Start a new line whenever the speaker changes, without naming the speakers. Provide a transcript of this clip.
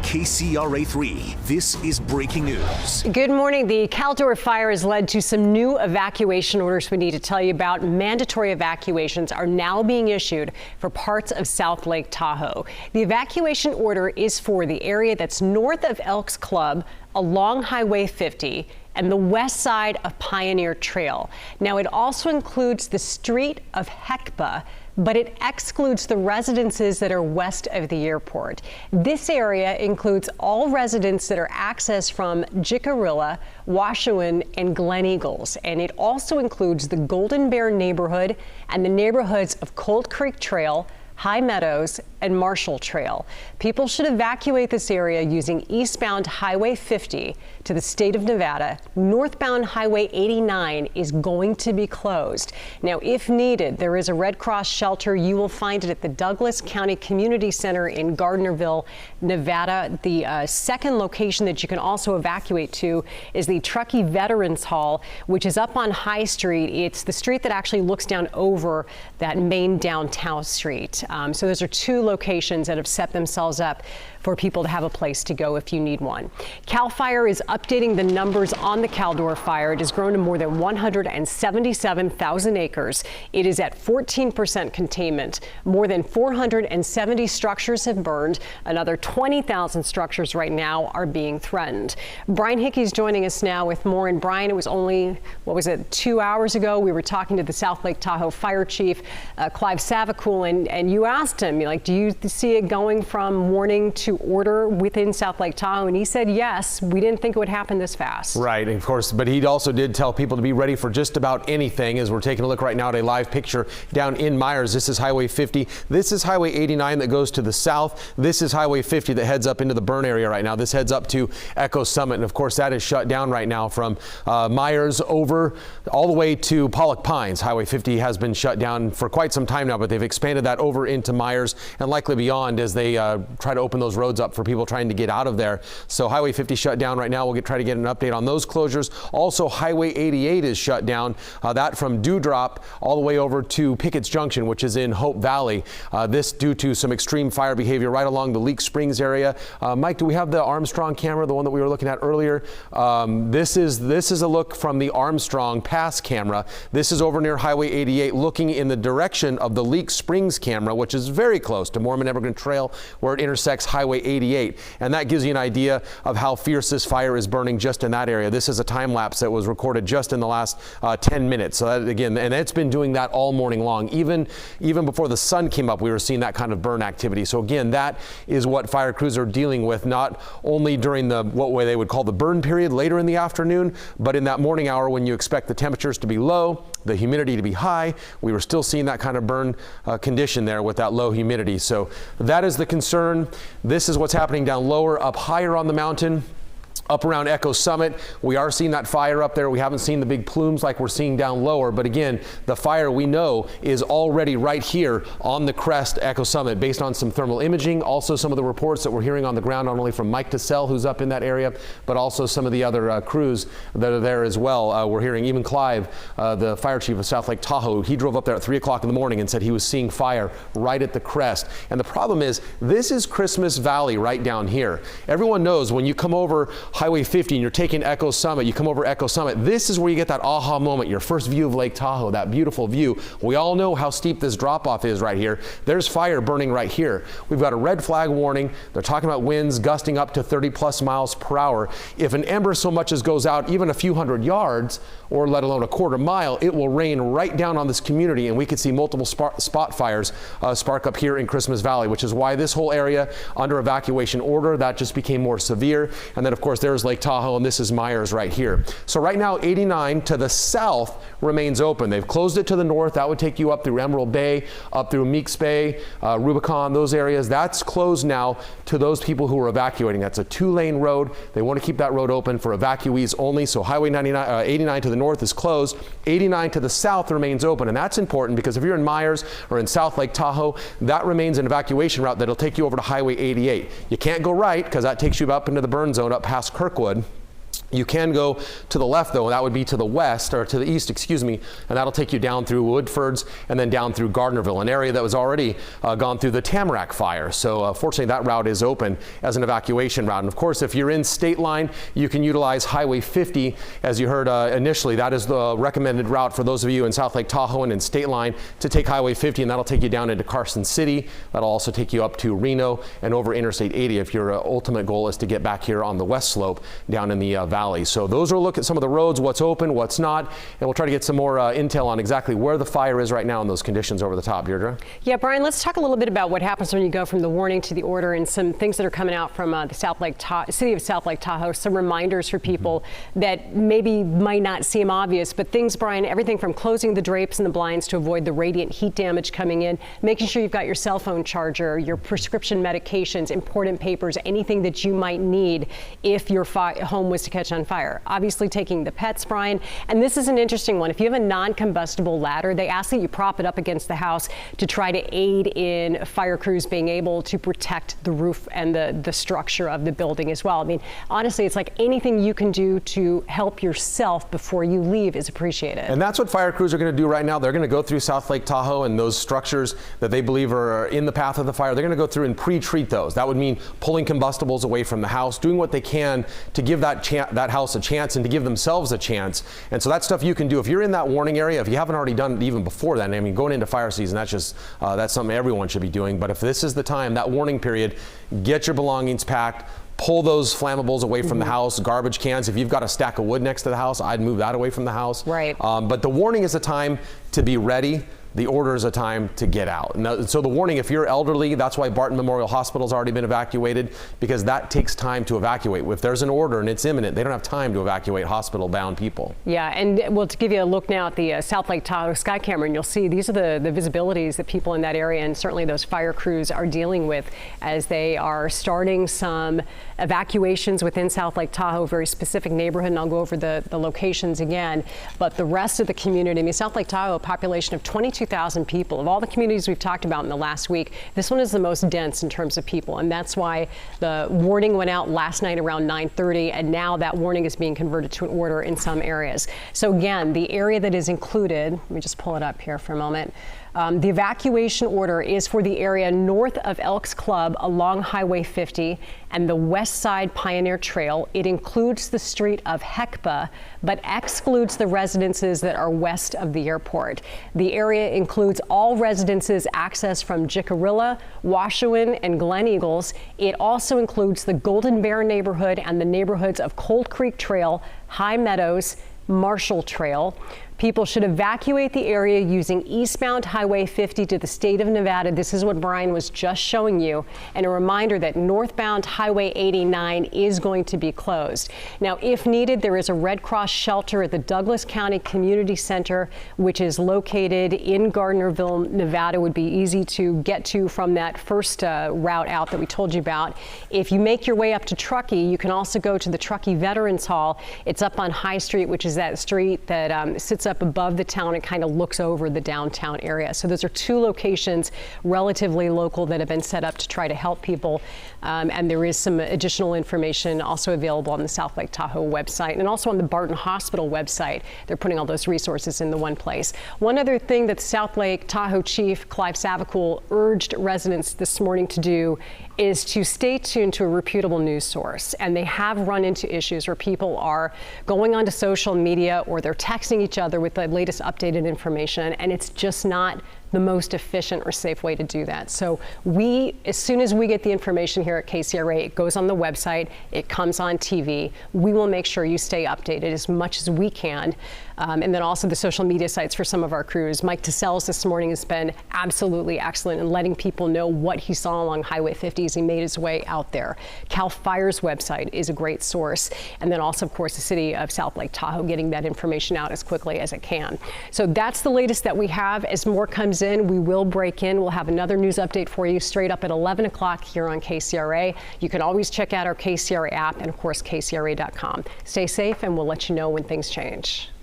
KCRA3, this is breaking news.
Good morning. The Caldor Fire has led to some new evacuation orders we need to tell you about. Mandatory evacuations are now being issued for parts of South Lake Tahoe. The evacuation order is for the area that's north of Elks Club, along Highway 50, and the west side of Pioneer Trail. Now, it also includes the street of Hecba, but it excludes the residences that are west of the airport. This area includes all residents that are accessed from Jicarilla, Washouin, and Glen Eagles. And it also includes the Golden Bear neighborhood and the neighborhoods of Cold Creek Trail, High Meadows, and Marshall Trail. People should evacuate this area using eastbound Highway 50 to the state of Nevada. Northbound Highway 89 is going to be closed. Now, if needed, there is a Red Cross shelter. You will find it at the Douglas County Community Center in Gardnerville, Nevada. The second location that you can also evacuate to is the Truckee Veterans Hall, which is up on High Street. It's the street that actually looks down over that main downtown street. So those are two locations that have set themselves up for people to have a place to go if you need one. CAL FIRE is updating the numbers on the Caldor Fire. It has grown to more than 177,000 acres. It is at 14% containment. More than 470 structures have burned. Another 20,000 structures right now are being threatened. Brian Hickey's joining us now with more. And Brian, it was only, 2 hours ago, we were talking to the South Lake Tahoe Fire Chief, Clive Savakul, and you asked him, do you see it going from warning to order within South Lake Tahoe? And he said yes. We didn't think it would happen this fast.
Right, of course, but he also did tell people to be ready for just about anything. As we're taking a look right now at a live picture down in Myers. This is Highway 50. This is Highway 89 that goes to the south. This is Highway 50 that heads up into the burn area right now. This heads up to Echo Summit, and of course that is shut down right now from Myers over all the way to Pollock Pines. Highway 50 has been shut down for quite some time now, but they've expanded that over into Myers and likely beyond as they try to open those roads up for people trying to get out of there. So Highway 50 shut down right now. We'll try to get an update on those closures. Also, Highway 88 is shut down. That from Dewdrop all the way over to Pickett's Junction, which is in Hope Valley. This due to some extreme fire behavior right along the Leak Springs area. Mike, do we have the Armstrong camera, the one that we were looking at earlier? This is a look from the Armstrong Pass camera. This is over near Highway 88, looking in the direction of the Leak Springs camera, which is very close to Mormon Evergreen Trail, where it intersects Highway 88. And that gives you an idea of how fierce this fire is burning just in that area. This is a time lapse that was recorded just in the last 10 minutes. So that, again, and it's been doing that all morning long. Even before the sun came up, we were seeing that kind of burn activity. So again, that is what fire crews are dealing with, not only during what way they would call the burn period later in the afternoon, but in that morning hour when you expect the temperatures to be low, the humidity to be high. We were still seeing that kind of burn condition there with that low humidity. So that is the concern. This is what's happening down lower, up higher on the mountain. Up around Echo Summit, we are seeing that fire up there. We haven't seen the big plumes like we're seeing down lower, but again, the fire we know is already right here on the crest Echo Summit based on some thermal imaging. Also some of the reports that we're hearing on the ground, not only from Mike Tassell, who's up in that area, but also some of the other crews that are there as well. We're hearing even Clive, the fire chief of South Lake Tahoe, he drove up there at 3 o'clock in the morning and said he was seeing fire right at the crest. And the problem is, this is Christmas Valley right down here. Everyone knows when you come over Highway 50 and you're taking Echo Summit, you come over Echo Summit, this is where you get that aha moment, your first view of Lake Tahoe, that beautiful view. We all know how steep this drop off is right here. There's fire burning right here. We've got a red flag warning. They're talking about winds gusting up to 30+ miles per hour. If an ember so much as goes out even a few hundred yards, or let alone a quarter mile, it will rain right down on this community, and we could see multiple spot fires spark up here in Christmas Valley, which is why this whole area under evacuation order, that just became more severe. And then of course there's Lake Tahoe, and this is Myers right here. So right now 89 to the south remains open. They've closed it to the north. That would take you up through Emerald Bay, up through Meeks Bay, Rubicon, those areas. That's closed now to those people who are evacuating. That's a 2-lane road. They want to keep that road open for evacuees only. So Highway 89 to the north is closed. 89 to the south remains open, and that's important because if you're in Myers or in South Lake Tahoe, that remains an evacuation route that'll take you over to Highway 88. You can't go right because that takes you up into the burn zone up past Kirkwood. You can go to the left, though, and that would be to the west, or to the east, excuse me, and that'll take you down through Woodfords and then down through Gardnerville, an area that was already gone through the Tamarack fire. So fortunately, that route is open as an evacuation route. And of course, if you're in State Line, you can utilize Highway 50. As you heard initially, that is the recommended route for those of you in South Lake Tahoe and in State Line to take Highway 50, and that'll take you down into Carson City. That'll also take you up to Reno and over Interstate 80 if your ultimate goal is to get back here on the west slope down in the valley. So those are a look at some of the roads, what's open, what's not, and we'll try to get some more intel on exactly where the fire is right now and those conditions over the top. Deirdre?
Yeah, Brian, let's talk a little bit about what happens when you go from the warning to the order and some things that are coming out from the city of South Lake Tahoe, some reminders for people that maybe might not seem obvious, but things, Brian, everything from closing the drapes and the blinds to avoid the radiant heat damage coming in, making sure you've got your cell phone charger, your prescription medications, important papers, anything that you might need if your home was to catch on fire. Obviously taking the pets, Brian, and this is an interesting one. If you have a non-combustible ladder, they ask that you prop it up against the house to try to aid in fire crews being able to protect the roof and the structure of the building as well. I mean, honestly, it's like anything you can do to help yourself before you leave is appreciated.
And that's what fire crews are going to do right now. They're going to go through South Lake Tahoe and those structures that they believe are in the path of the fire. They're going to go through and pre-treat those. That would mean pulling combustibles away from the house, doing what they can to give that house a chance and to give themselves a chance. And so that's stuff you can do if you're in that warning area. If you haven't already done it even before then, I mean, going into fire season, that's something everyone should be doing. But if this is the time, that warning period, get your belongings packed. Pull those flammables away from the house, garbage cans. If you've got a stack of wood next to the house, I'd move that away from the house.
Right.
But the warning is a time to be ready. The order is a time to get out. So the warning, if you're elderly, that's why Barton Memorial Hospital's already been evacuated, because that takes time to evacuate. If there's an order and it's imminent, they don't have time to evacuate hospital-bound people.
Yeah, and we'll give you a look now at the South Lake Tahoe sky camera, and you'll see these are the visibilities that people in that area and certainly those fire crews are dealing with as they are starting some evacuations within South Lake Tahoe, very specific neighborhood, and I'll go over the locations again. But the rest of the community, I mean, South Lake Tahoe, a population of 22,000 people. Of all the communities we've talked about in the last week, this one is the most dense in terms of people, and that's why the warning went out last night around 9:30, and now that warning is being converted to an order in some areas. So again, the area that is included, let me just pull it up here for a moment. The evacuation order is for the area north of Elks Club along Highway 50 and the West Side Pioneer Trail. It includes the street of Hecba, but excludes the residences that are west of the airport. The area includes all residences accessed from Jicarilla, Washouin, and Glen Eagles. It also includes the Golden Bear neighborhood and the neighborhoods of Cold Creek Trail, High Meadows, Marshall Trail. People should evacuate the area using eastbound Highway 50 to the state of Nevada. This is what Brian was just showing you. And a reminder that northbound Highway 89 is going to be closed. Now, if needed, there is a Red Cross shelter at the Douglas County Community Center, which is located in Gardnerville, Nevada. Would be easy to get to from that first route out that we told you about. If you make your way up to Truckee, you can also go to the Truckee Veterans Hall. It's up on High Street, which is that street that sits up above the town and kind of looks over the downtown area. So those are two locations relatively local that have been set up to try to help people. And there is some additional information also available on the South Lake Tahoe website and also on the Barton Hospital website. They're putting all those resources in the one place. One other thing that South Lake Tahoe Chief Clive Savacool urged residents this morning to do is to stay tuned to a reputable news source. And they have run into issues where people are going onto social media or they're texting each other with the latest updated information, and it's just not the most efficient or safe way to do that. So as soon as we get the information here at KCRA, it goes on the website, it comes on TV. We will make sure you stay updated as much as we can. And then also the social media sites for some of our crews. Mike Tassells this morning has been absolutely excellent in letting people know what he saw along Highway 50 as he made his way out there. Cal Fire's website is a great source. And then also, of course, the city of South Lake Tahoe getting that information out as quickly as it can. So that's the latest that we have. As more comes in, we will break in. We'll have another news update for you straight up at 11 o'clock here on KCRA. You can always check out our KCRA app and, of course, KCRA.com. Stay safe, and we'll let you know when things change.